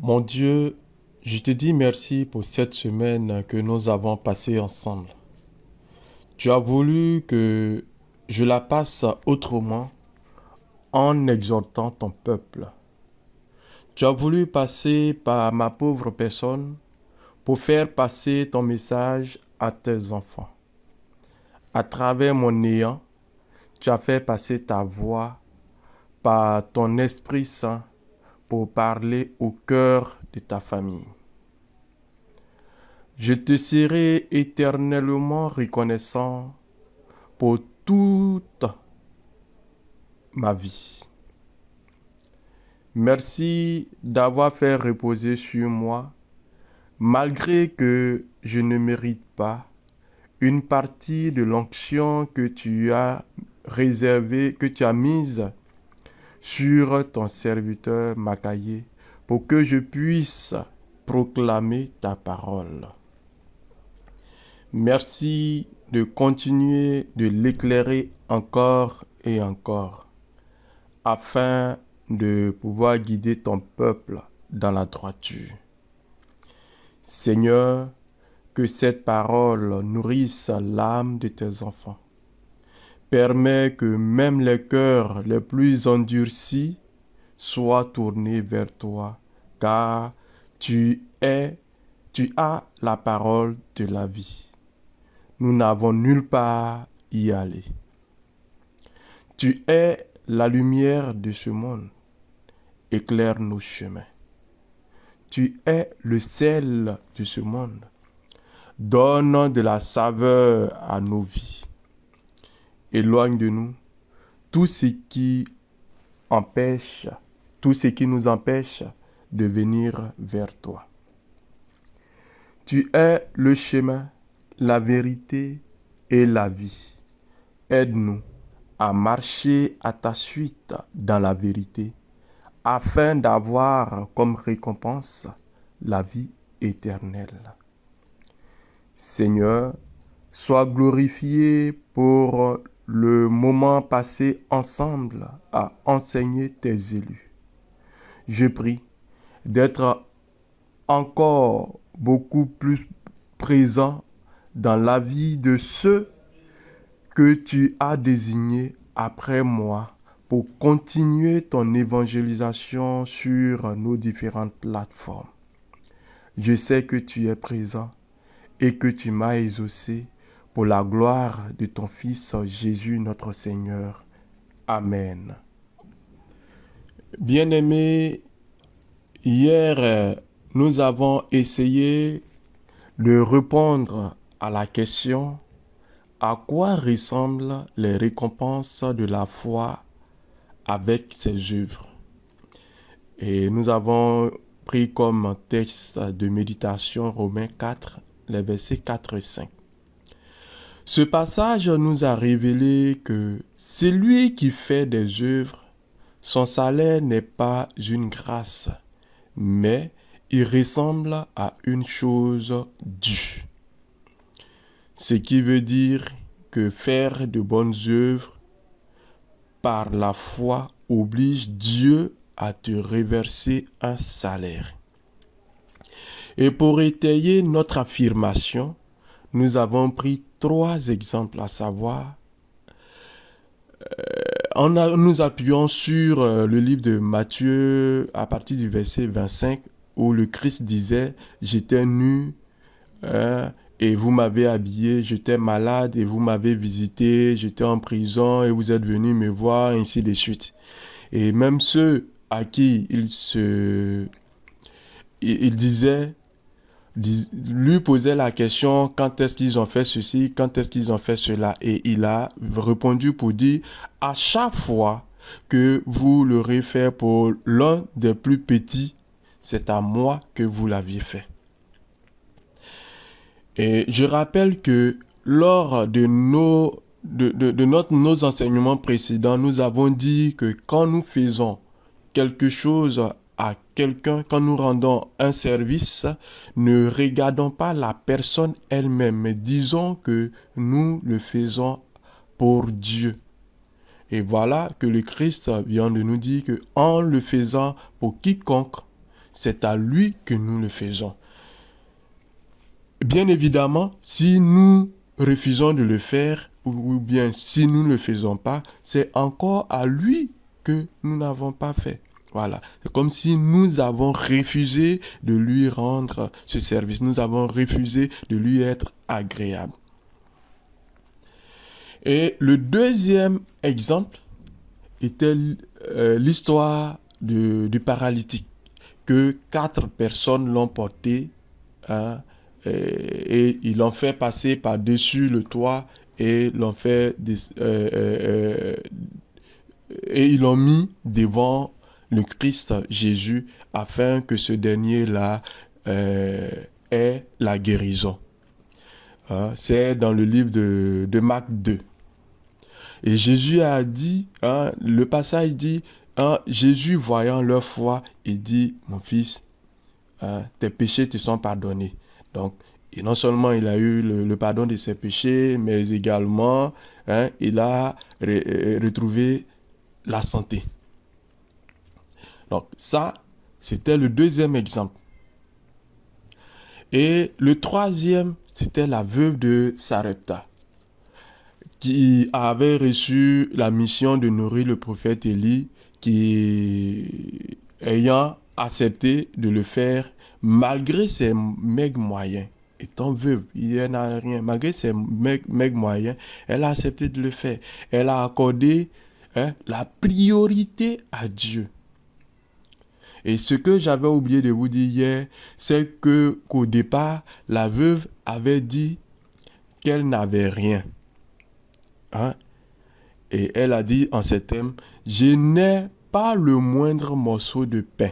Mon Dieu, je te dis merci pour cette semaine que nous avons passée ensemble. Tu as voulu que je la passe autrement en exhortant ton peuple. Tu as voulu passer par ma pauvre personne pour faire passer ton message à tes enfants. À travers mon néant, tu as fait passer ta voix par ton Esprit Saint pour parler au cœur de ta famille. Je te serai éternellement reconnaissant pour toute ma vie. Merci d'avoir fait reposer sur moi, malgré que je ne mérite pas, une partie de l'onction que tu as réservée, que tu as mise sur ton serviteur Makaye, pour que je puisse proclamer ta parole. Merci de continuer de l'éclairer encore et encore, afin de pouvoir guider ton peuple dans la droiture. Seigneur, que cette parole nourrisse l'âme de tes enfants. Permets que même les cœurs les plus endurcis soient tournés vers toi, car tu as la parole de la vie. Nous n'avons nulle part y aller. Tu es la lumière de ce monde. Éclaire nos chemins. Tu es le sel de ce monde. Donne de la saveur à nos vies. Éloigne de nous tout ce qui nous empêche de venir vers toi. Tu es le chemin, la vérité et la vie. Aide-nous à marcher à ta suite dans la vérité, afin d'avoir comme récompense la vie éternelle. Seigneur, sois glorifié pour le moment passé ensemble à enseigner tes élus. Je prie d'être encore beaucoup plus présent dans la vie de ceux que tu as désignés après moi pour continuer ton évangélisation sur nos différentes plateformes. Je sais que tu es présent et que tu m'as exaucé pour la gloire de ton Fils Jésus notre Seigneur. Amen. Bien-aimés, hier, nous avons essayé de répondre à la question: à quoi ressemblent les récompenses de la foi avec ses œuvres? Et nous avons pris comme texte de méditation Romains 4, les versets 4 et 5. Ce passage nous a révélé que celui qui fait des œuvres, son salaire n'est pas une grâce, mais il ressemble à une chose due. Ce qui veut dire que faire de bonnes œuvres par la foi oblige Dieu à te reverser un salaire. Et pour étayer notre affirmation, nous avons pris 3 exemples, à savoir, nous appuyons sur le livre de Matthieu à partir du verset 25, où le Christ disait: j'étais nu, et vous m'avez habillé, j'étais malade et vous m'avez visité, j'étais en prison et vous êtes venus me voir, ainsi de suite. Et même ceux à qui il disait, lui posait la question: quand est-ce qu'ils ont fait ceci, quand est-ce qu'ils ont fait cela? Et il a répondu pour dire: à chaque fois que vous l'aurez fait pour l'un des plus petits, c'est à moi que vous l'aviez fait. Et je rappelle que lors de nos enseignements précédents, nous avons dit que quand nous faisons quelque chose à quelqu'un, quand nous rendons un service, ne regardons pas la personne elle-même, mais disons que nous le faisons pour Dieu. Et voilà que le Christ vient de nous dire que en le faisant pour quiconque, c'est à lui que nous le faisons. Bien évidemment, si nous refusons de le faire, ou bien si nous ne le faisons pas, c'est encore à lui que nous n'avons pas fait. Voilà. C'est comme si nous avons refusé de lui rendre ce service. Nous avons refusé de lui être agréable. Et le deuxième exemple était l'histoire du paralytique, que 4 personnes l'ont porté, hein, et ils l'ont fait passer par-dessus le toit et et ils l'ont mis devant le Christ Jésus afin que ce dernier-là ait la guérison. Hein, c'est dans le livre de Marc 2. Et Jésus a dit, hein, le passage dit, hein, Jésus voyant leur foi, il dit, mon fils, hein, tes péchés te sont pardonnés. Donc, et non seulement il a eu le pardon de ses péchés, mais également, hein, il a retrouvé la santé. Donc, ça, c'était le deuxième exemple. Et le troisième, c'était la veuve de Sarepta, qui avait reçu la mission de nourrir le prophète Élie, qui, ayant accepté de le faire, malgré ses maigres moyens, étant veuve, il n'y en a rien, malgré ses maigres moyens, elle a accepté de le faire. Elle a accordé, hein, la priorité à Dieu. Et ce que j'avais oublié de vous dire hier, c'est qu'au départ, la veuve avait dit qu'elle n'avait rien. Hein? Et elle a dit en ces termes, je n'ai pas le moindre morceau de pain.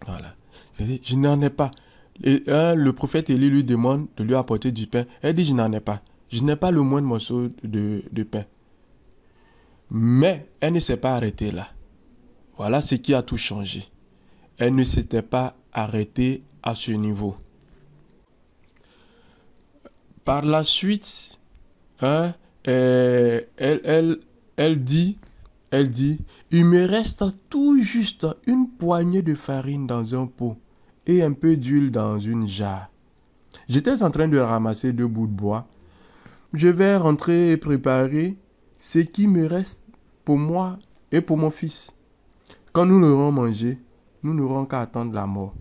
Voilà. C'est-à-dire, je n'en ai pas. Et le prophète Élie lui demande de lui apporter du pain. Elle dit, je n'en ai pas. Je n'ai pas le moindre morceau de pain. Mais elle ne s'est pas arrêtée là. Voilà ce qui a tout changé. Elle ne s'était pas arrêtée à ce niveau. Par la suite, hein, elle dit, il me reste tout juste une poignée de farine dans un pot et un peu d'huile dans une jarre. J'étais en train de ramasser 2 bouts de bois. Je vais rentrer et préparer ce qui me reste pour moi et pour mon fils. Quand nous l'aurons mangé, nous n'aurons qu'à attendre la mort.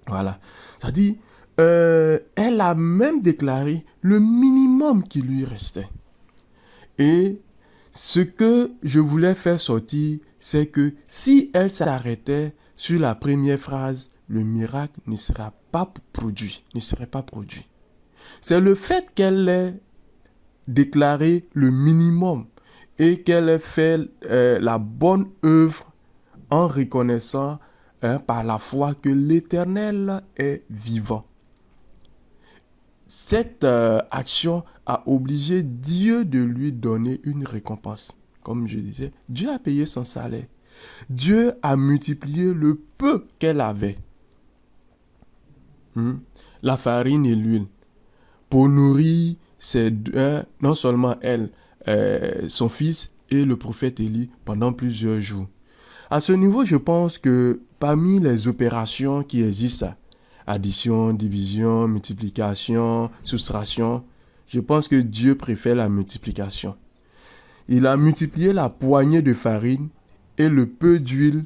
Voilà. Ça dit, elle a même déclaré le minimum qui lui restait. Et ce que je voulais faire sortir, c'est que si elle s'arrêtait sur la première phrase, le miracle ne serait pas produit. C'est le fait qu'elle ait déclaré le minimum et qu'elle ait fait la bonne œuvre en reconnaissant, hein, par la foi que l'Éternel est vivant. Cette action a obligé Dieu de lui donner une récompense. Comme je disais, Dieu a payé son salaire. Dieu a multiplié le peu qu'elle avait. La farine et l'huile. Pour nourrir non seulement elle, son fils et le prophète Élie pendant plusieurs jours. À ce niveau, je pense que parmi les opérations qui existent, addition, division, multiplication, soustraction, je pense que Dieu préfère la multiplication. Il a multiplié la poignée de farine et le peu d'huile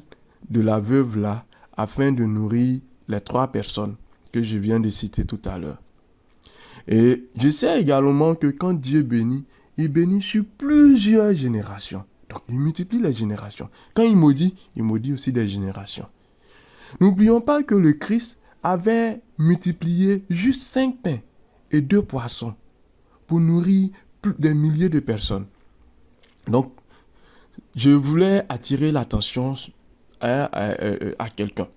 de la veuve là, afin de nourrir les 3 personnes que je viens de citer tout à l'heure. Et je sais également que quand Dieu bénit, il bénit sur plusieurs générations. Donc, il multiplie les générations. Quand il maudit aussi des générations. N'oublions pas que le Christ avait multiplié juste 5 pains et 2 poissons pour nourrir des milliers de personnes. Donc, je voulais attirer l'attention à quelqu'un.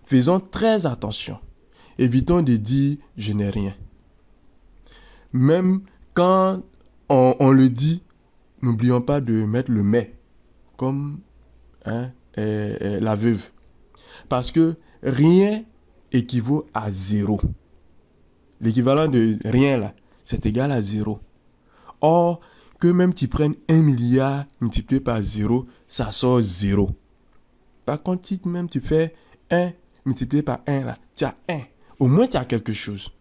Faisons très attention. Évitons de dire « je n'ai rien ». Même quand on le dit, n'oublions pas de mettre le « mais » comme la veuve. Parce que rien équivaut à 0. L'équivalent de rien là, c'est égal à 0. Or, que même tu prennes 1 milliard multiplié par 0, ça sort 0. Par contre, si même tu fais 1 multiplié par 1, là, tu as 1. Au moins, tu as quelque chose.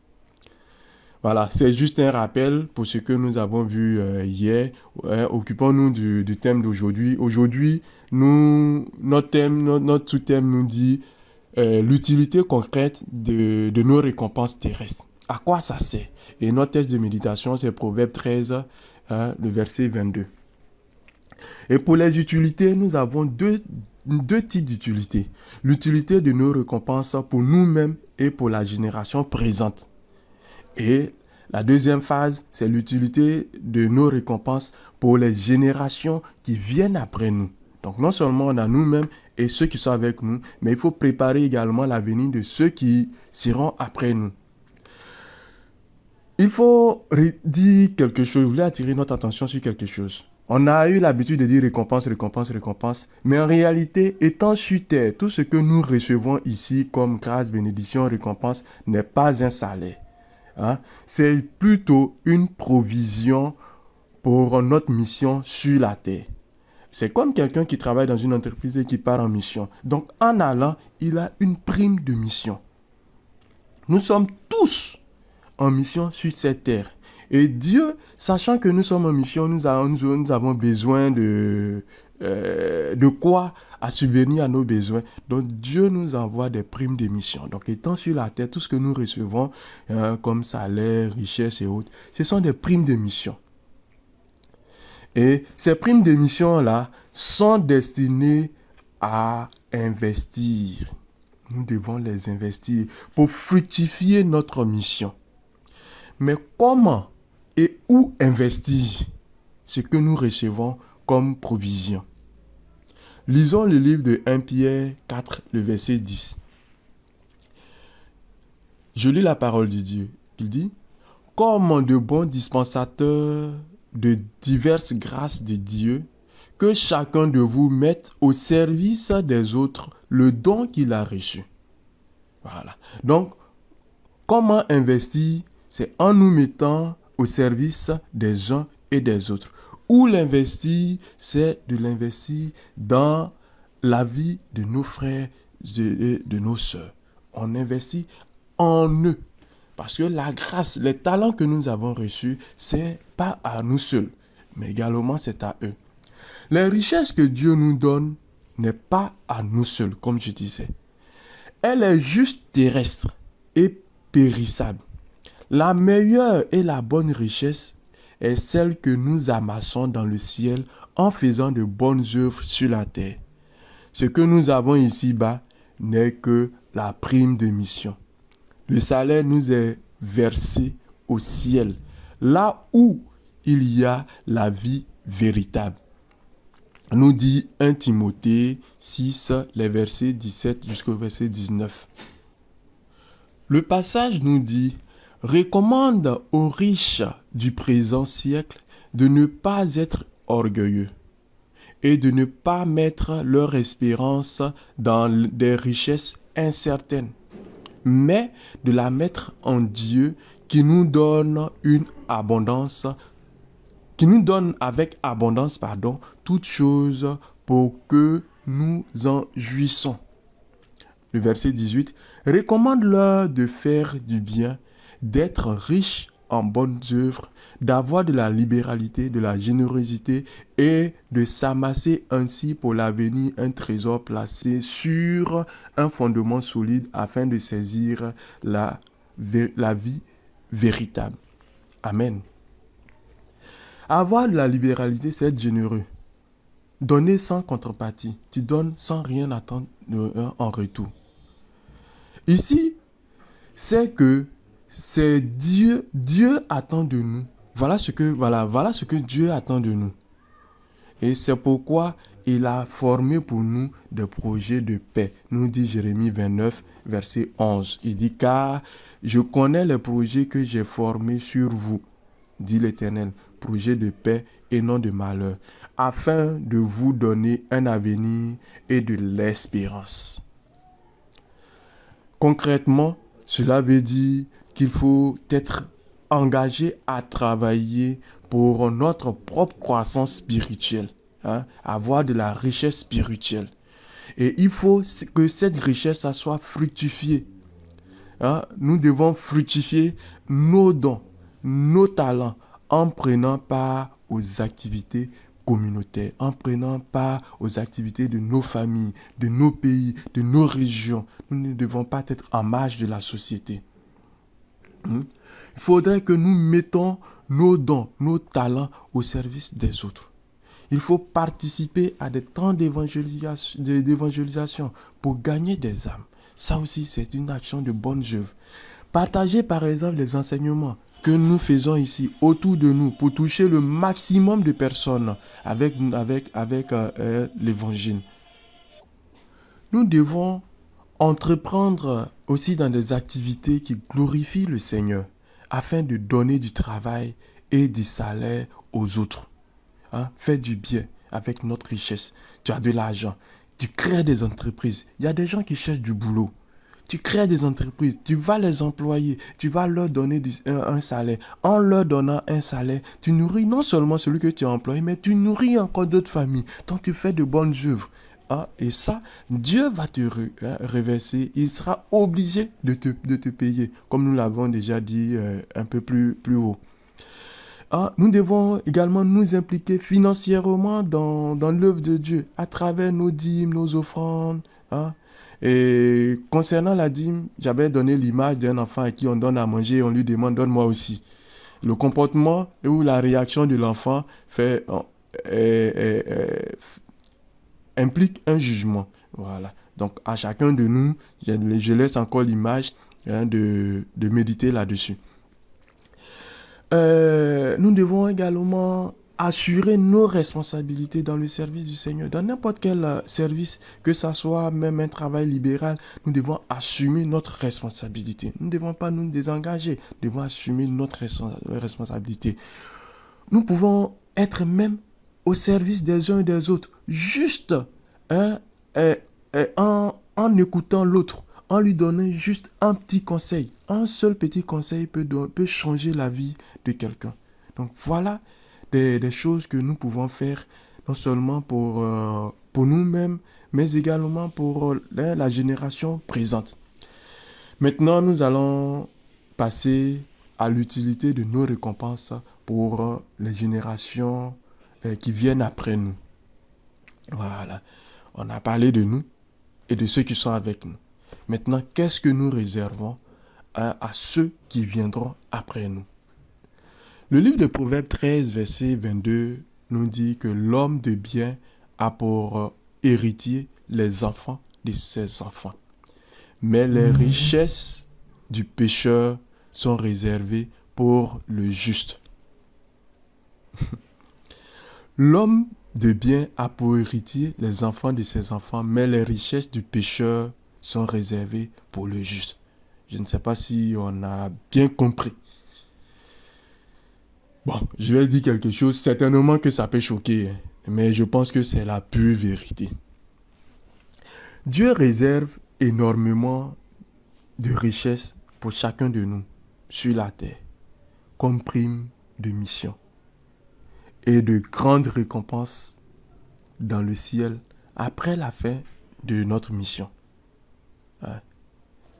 Voilà, c'est juste un rappel pour ce que nous avons vu hier. Occupons-nous du thème d'aujourd'hui. Aujourd'hui, notre sous-thème nous dit l'utilité concrète de nos récompenses terrestres. À quoi ça sert? Et notre texte de méditation, c'est Proverbe 13, le verset 22. Et pour les utilités, nous avons deux types d'utilités. L'utilité de nos récompenses pour nous-mêmes et pour la génération présente. Et la deuxième phase, c'est l'utilité de nos récompenses pour les générations qui viennent après nous. Donc non seulement on a nous-mêmes et ceux qui sont avec nous, mais il faut préparer également l'avenir de ceux qui seront après nous. Il faut dire quelque chose, je voulais attirer notre attention sur quelque chose. On a eu l'habitude de dire récompense, récompense, récompense, mais en réalité, étant sur terre, tout ce que nous recevons ici comme grâce, bénédiction, récompense n'est pas un salaire. C'est plutôt une provision pour notre mission sur la terre. C'est comme quelqu'un qui travaille dans une entreprise et qui part en mission. Donc, en allant, il a une prime de mission. Nous sommes tous en mission sur cette terre. Et Dieu, sachant que nous sommes en mission, nous avons besoin de quoi à subvenir à nos besoins. Donc Dieu nous envoie des primes de mission. Donc étant sur la terre, tout ce que nous recevons, comme salaire, richesse et autres, ce sont des primes de mission. Et ces primes de mission-là sont destinées à investir. Nous devons les investir pour fructifier notre mission. Mais comment et où investir ce que nous recevons comme provision? Lisons le livre de 1 Pierre 4, le verset 10. Je lis la parole de Dieu. Il dit, « Comme de bons dispensateurs de diverses grâces de Dieu, que chacun de vous mette au service des autres le don qu'il a reçu. » Voilà. Donc, comment investir? C'est en nous mettant au service des uns et des autres. Où l'investir, c'est de l'investir dans la vie de nos frères et de nos sœurs. On investit en eux. Parce que la grâce, les talents que nous avons reçus, c'est pas à nous seuls, mais également c'est à eux. Les richesses que Dieu nous donne n'est pas à nous seuls, comme je disais. Elle est juste terrestre et périssable. La meilleure et la bonne richesse est celle que nous amassons dans le ciel en faisant de bonnes œuvres sur la terre. Ce que nous avons ici-bas n'est que la prime de mission. Le salaire nous est versé au ciel, là où il y a la vie véritable. Nous dit 1 Timothée 6, les versets 17 jusqu'au verset 19. Le passage nous dit « Recommande aux riches du présent siècle de ne pas être orgueilleux et de ne pas mettre leur espérance dans des richesses incertaines, mais de la mettre en Dieu qui nous donne avec abondance, toutes choses pour que nous en jouissons. » Le verset 18, « Recommande-leur de faire du bien, d'être riches en bonnes œuvres, d'avoir de la libéralité, de la générosité et de s'amasser ainsi pour l'avenir un trésor placé sur un fondement solide afin de saisir la vie véritable. » Amen. Avoir de la libéralité, c'est être généreux. Donner sans contrepartie. Tu donnes sans rien attendre en retour. Ici, c'est que c'est Dieu attend de nous. Voilà ce que Dieu attend de nous. Et c'est pourquoi il a formé pour nous des projets de paix. Nous dit Jérémie 29, verset 11. Il dit, « Car je connais les projets que j'ai formés sur vous, dit l'Éternel, projets de paix et non de malheur, afin de vous donner un avenir et de l'espérance. » Concrètement, cela veut dire qu'il faut être engagé à travailler pour notre propre croissance spirituelle, avoir de la richesse spirituelle. Et il faut que cette richesse ça soit fructifiée. Hein? Nous devons fructifier nos dons, nos talents, en prenant part aux activités communautaires, en prenant part aux activités de nos familles, de nos pays, de nos régions. Nous ne devons pas être en marge de la société. Il faudrait que nous mettons nos dons, nos talents au service des autres. Il faut participer à des temps d'évangélisation pour gagner des âmes. Ça aussi, c'est une action de bonne œuvre. Partager par exemple les enseignements que nous faisons ici autour de nous pour toucher le maximum de personnes avec l'évangile. Nous devons entreprendre aussi dans des activités qui glorifient le Seigneur afin de donner du travail et du salaire aux autres. Hein? Fais du bien avec notre richesse. Tu as de l'argent. Tu crées des entreprises. Il y a des gens qui cherchent du boulot. Tu crées des entreprises. Tu vas les employer. Tu vas leur donner un salaire. En leur donnant un salaire, tu nourris non seulement celui que tu as employé, mais tu nourris encore d'autres familles. Donc tu fais de bonnes œuvres. Ah, et ça, Dieu va te reverser. Il sera obligé de te payer, comme nous l'avons déjà dit un peu plus haut. Ah, nous devons également nous impliquer financièrement dans l'œuvre de Dieu, à travers nos dîmes, nos offrandes. Hein. Et concernant la dîme, j'avais donné l'image d'un enfant à qui on donne à manger et on lui demande donne-moi aussi. Le comportement ou la réaction de l'enfant implique un jugement. Voilà. Donc à chacun de nous, je laisse encore l'image de méditer là-dessus. Nous devons également assurer nos responsabilités dans le service du Seigneur. Dans n'importe quel service, que ce soit même un travail libéral, nous devons assumer notre responsabilité. Nous ne devons pas nous désengager, nous devons assumer notre responsabilité. Nous pouvons être même au service des uns et des autres, juste en écoutant l'autre, en lui donnant juste un petit conseil. Un seul petit conseil peut changer la vie de quelqu'un. Donc voilà des choses que nous pouvons faire, non seulement pour nous-mêmes, mais également pour la génération présente. Maintenant, nous allons passer à l'utilité de nos récompenses pour les générations qui viennent après nous. Voilà. On a parlé de nous et de ceux qui sont avec nous. Maintenant, qu'est-ce que nous réservons à ceux qui viendront après nous? Le livre de Proverbes 13, verset 22, nous dit que l'homme de bien a pour héritier les enfants de ses enfants. Mais les richesses du pécheur sont réservées pour le juste. L'homme de bien a pour héritier les enfants de ses enfants, mais les richesses du pécheur sont réservées pour le juste. Je ne sais pas si on a bien compris. Bon, je vais dire quelque chose, certainement que ça peut choquer, mais je pense que c'est la pure vérité. Dieu réserve énormément de richesses pour chacun de nous sur la terre, comme prime de mission, et de grandes récompenses dans le ciel après la fin de notre mission.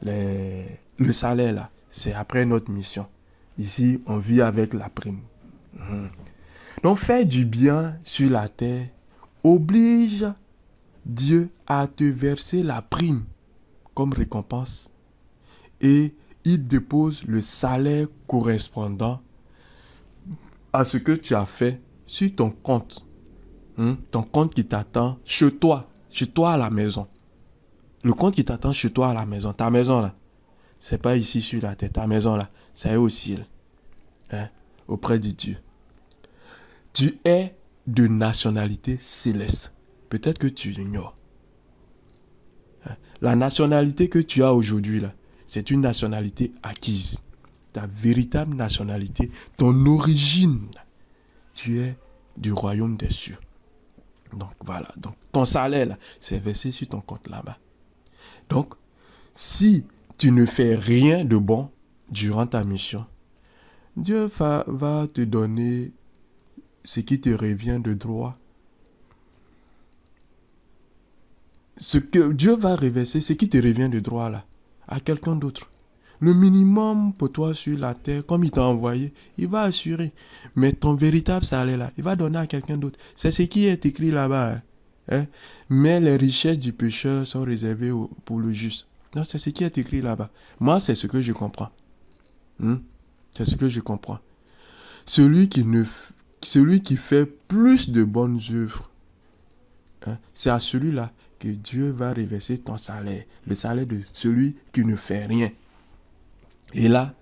Le salaire, là, c'est après notre mission. Ici, on vit avec la prime. Donc, faire du bien sur la terre oblige Dieu à te verser la prime comme récompense et il dépose le salaire correspondant à ce que tu as fait sur ton compte. Ton compte qui t'attend chez toi à la maison. Le compte qui t'attend chez toi à la maison, ta maison là, c'est pas ici sur la terre, ta maison là, c'est au ciel, auprès de Dieu. Tu es de nationalité céleste. Peut-être que tu l'ignores. La nationalité que tu as aujourd'hui là, c'est une nationalité acquise. Ta véritable nationalité, ton origine, tu es du royaume des cieux. Donc voilà, donc ton salaire là, c'est versé sur ton compte là-bas. Donc, si tu ne fais rien de bon durant ta mission, Dieu va te donner ce qui te revient de droit. ce que Dieu va reverser, ce qui te revient de droit là, à quelqu'un d'autre. Le minimum pour toi sur la terre, comme il t'a envoyé, il va assurer. Mais ton véritable salaire là, il va donner à quelqu'un d'autre. C'est ce qui est écrit là-bas. Hein. Mais les richesses du pécheur sont réservées pour le juste. Non, c'est ce qui est écrit là-bas. Moi, c'est ce que je comprends. C'est ce que je comprends. Celui qui fait plus de bonnes œuvres, c'est à celui-là que Dieu va reverser ton salaire. Le salaire de celui qui ne fait rien. Et là,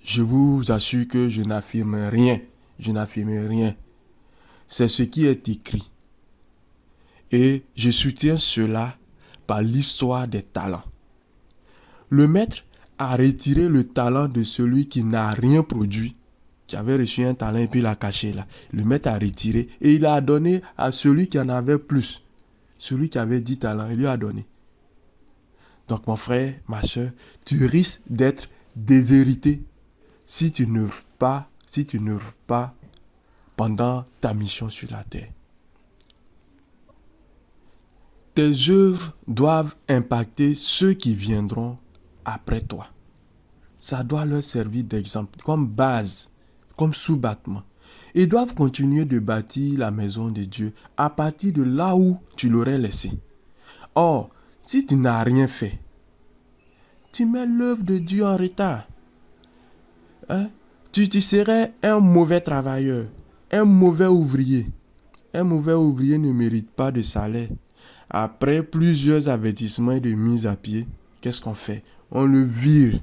je vous assure que je n'affirme rien. Je n'affirme rien. C'est ce qui est écrit. Et je soutiens cela par l'histoire des talents. Le maître a retiré le talent de celui qui n'a rien produit, qui avait reçu un talent et puis l'a caché là. Le maître a retiré et il a donné à celui qui en avait plus. Celui qui avait 10 talents, il lui a donné. Donc mon frère, ma soeur, tu risques d'être déshérité si tu n'œuvres pas pendant ta mission sur la terre. Tes œuvres doivent impacter ceux qui viendront après toi. Ça doit leur servir d'exemple, comme base, comme sous-battement. Ils doivent continuer de bâtir la maison de Dieu à partir de là où tu l'aurais laissé. Or, si tu n'as rien fait, tu mets l'œuvre de Dieu en retard. Tu serais un mauvais travailleur, un mauvais ouvrier. Un mauvais ouvrier ne mérite pas de salaire. Après plusieurs avertissements et de mise à pied, qu'est-ce qu'on fait? On le vire.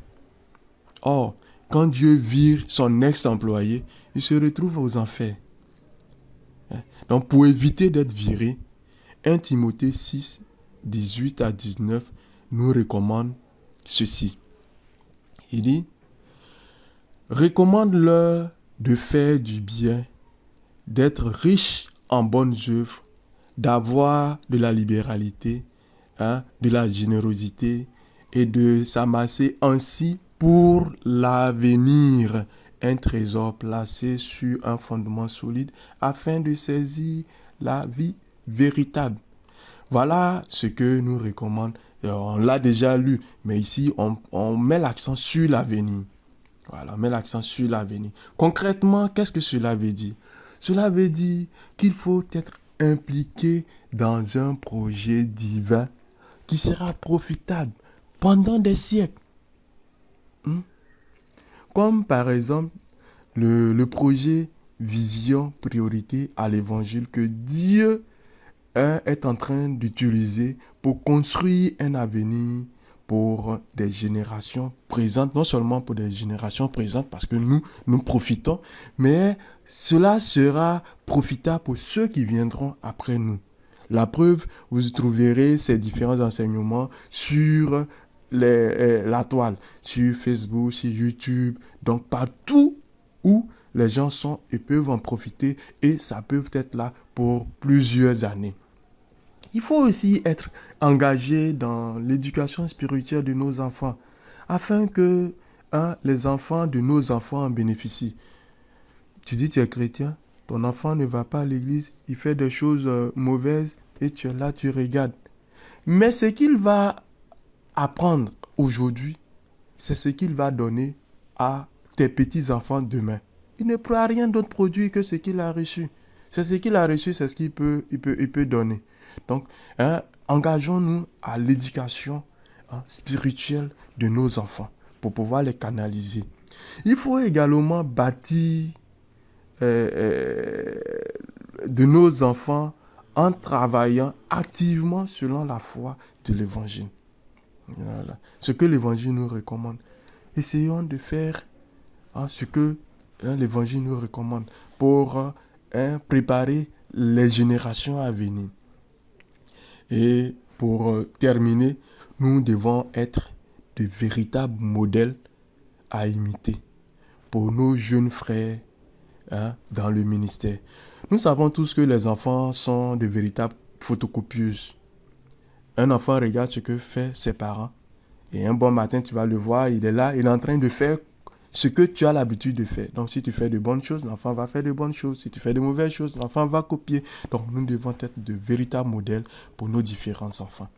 Or, quand Dieu vire son ex-employé, il se retrouve aux enfers. Donc, pour éviter d'être viré, 1 Timothée 6, 18 à 19 nous recommande ceci. Il dit, recommande-leur de faire du bien, d'être riche en bonnes œuvres, d'avoir de la libéralité, de la générosité et de s'amasser ainsi pour l'avenir un trésor placé sur un fondement solide afin de saisir la vie véritable. Voilà ce que nous recommande. On l'a déjà lu, mais ici on met l'accent sur l'avenir. Voilà, on met l'accent sur l'avenir. Concrètement, qu'est-ce que cela veut dire? Cela veut dire qu'il faut être impliqué dans un projet divin qui sera profitable pendant des siècles. Comme par exemple le projet Vision Priorité à l'Évangile que Dieu est en train d'utiliser pour construire un avenir pour des générations présentes, non seulement pour des générations présentes parce que nous profitons, mais cela sera profitable pour ceux qui viendront après nous. La preuve, vous trouverez ces différents enseignements sur la toile, sur Facebook, sur YouTube, donc partout où les gens sont et peuvent en profiter et ça peut être là pour plusieurs années. Il faut aussi être engagé dans l'éducation spirituelle de nos enfants afin que les enfants de nos enfants en bénéficient. Tu dis tu es chrétien, ton enfant ne va pas à l'église, il fait des choses mauvaises et tu es là, tu regardes. Mais ce qu'il va apprendre aujourd'hui, c'est ce qu'il va donner à tes petits-enfants demain. Il ne pourra rien d'autre produire que ce qu'il a reçu. C'est ce qu'il a reçu, c'est ce qu'il peut donner. Donc, engageons-nous à l'éducation spirituelle de nos enfants pour pouvoir les canaliser. Il faut également bâtir de nos enfants en travaillant activement selon la foi de l'Évangile. Voilà. Ce que l'Évangile nous recommande. Essayons de faire ce que l'Évangile nous recommande pour préparer les générations à venir. Et pour terminer, nous devons être de véritables modèles à imiter pour nos jeunes frères dans le ministère. Nous savons tous que les enfants sont de véritables photocopieuses. Un enfant regarde ce que font ses parents et un bon matin, tu vas le voir, il est là, il est en train de faire ce que tu as l'habitude de faire. Donc, si tu fais de bonnes choses, l'enfant va faire de bonnes choses. Si tu fais de mauvaises choses, l'enfant va copier. Donc, nous devons être de véritables modèles pour nos différents enfants.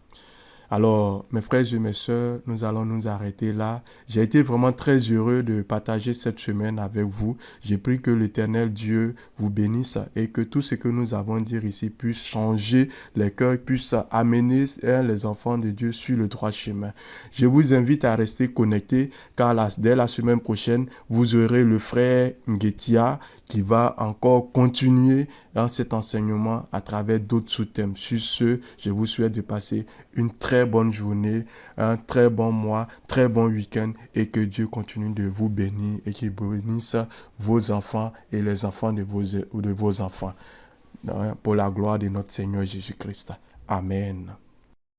Alors, mes frères et mes sœurs, nous allons nous arrêter là. J'ai été vraiment très heureux de partager cette semaine avec vous. J'ai pris que l'Éternel Dieu vous bénisse et que tout ce que nous avons dit ici puisse changer les cœurs, puisse amener les enfants de Dieu sur le droit chemin. Je vous invite à rester connectés car dès la semaine prochaine, vous aurez le frère Ngetia qui va encore continuer dans cet enseignement à travers d'autres sous-thèmes. Sur ce, je vous souhaite de passer une très bonne journée, un très bon mois, très bon week-end et que Dieu continue de vous bénir et qu'il bénisse vos enfants et les enfants de vos enfants. Pour la gloire de notre Seigneur Jésus-Christ. Amen.